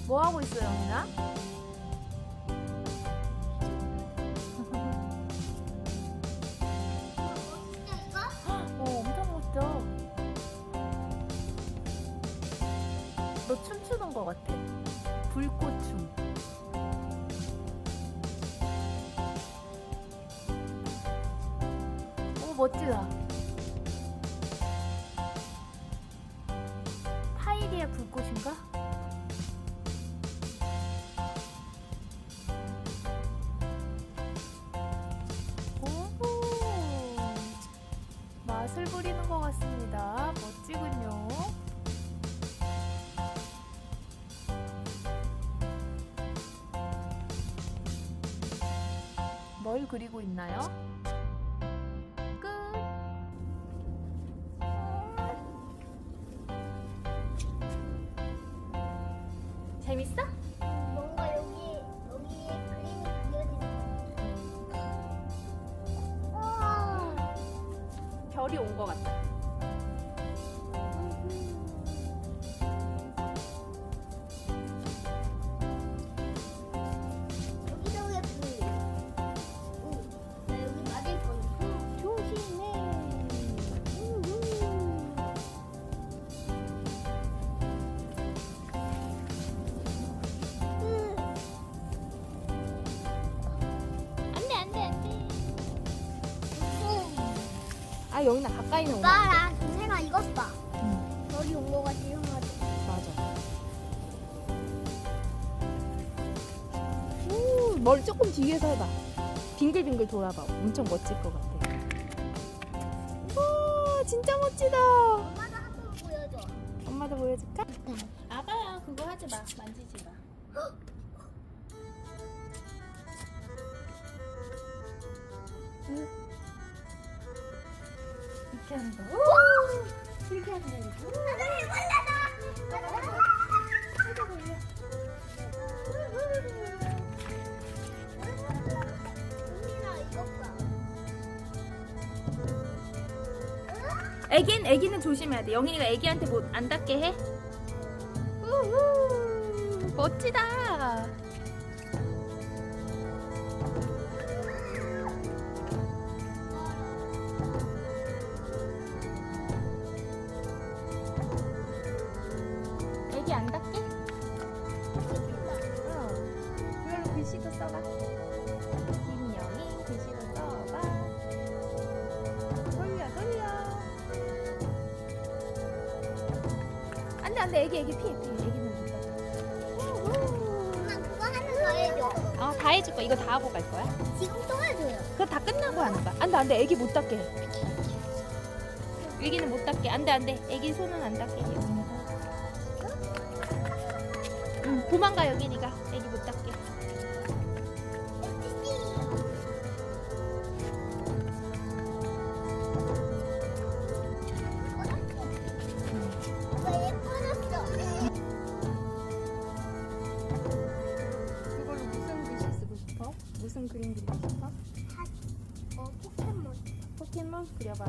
뭐 하고 있어, 영인아? 엄청 멋져. 너 춤추는 거 같아. 불꽃춤. 멋지다. 파이리아 불꽃인가? 오, 맛을 부리는 것 같습니다. 멋지군요. 뭘 그리고 있나요? 재밌어? 뭔가 여기에 그림이 그려지는 거. 와. 별이 온 것 같다. 여기도 예쁘. 나 여기 맞을 뻔했어. 조심해. 아, 영인아 가까이는 오면 안 돼. 오빠랑 동생아 이것 봐. 응. 별이 온 거 같지 형아도. 맞아. 오, 머리 조금 뒤에서 해봐. 빙글빙글 돌아봐. 엄청 멋질 것 같아. 와, 진짜 멋지다. 엄마도 한번 보여줘. 엄마도 보여줄까? 아가야, 그거 하지 마. 만지지 마. 이렇게 하는 거. 이렇게 하는 거. 애기는 조심해야 돼. 영인이가 애기한테 뭐 안 닿게 해. 우후, 멋지다. 애기 안 닿게? 이걸로 글씨도 써봐. 김영인 글씨도 써봐. 돌려. 안돼, 애기 피해. 애기는 못 닿아. 엄마 그거 하나 더 해줘. 다 해줄 거야. 이거 다 하고 갈 거야? 지금 또 해줘요. 그거 다 끝나고 하는 거야. 안돼, 애기 못 닿게 해. 애기는 못 닿게. 안돼. 애기 손은 안 닿게 해. 응, 도망가 여기니까. 애기 못 닿게. 오빠 예뻐졌어. 그걸로 무슨 글씨 쓰고 싶어? 무슨 그림 그리고 싶어? 포켓몬. 포켓몬 그려봐.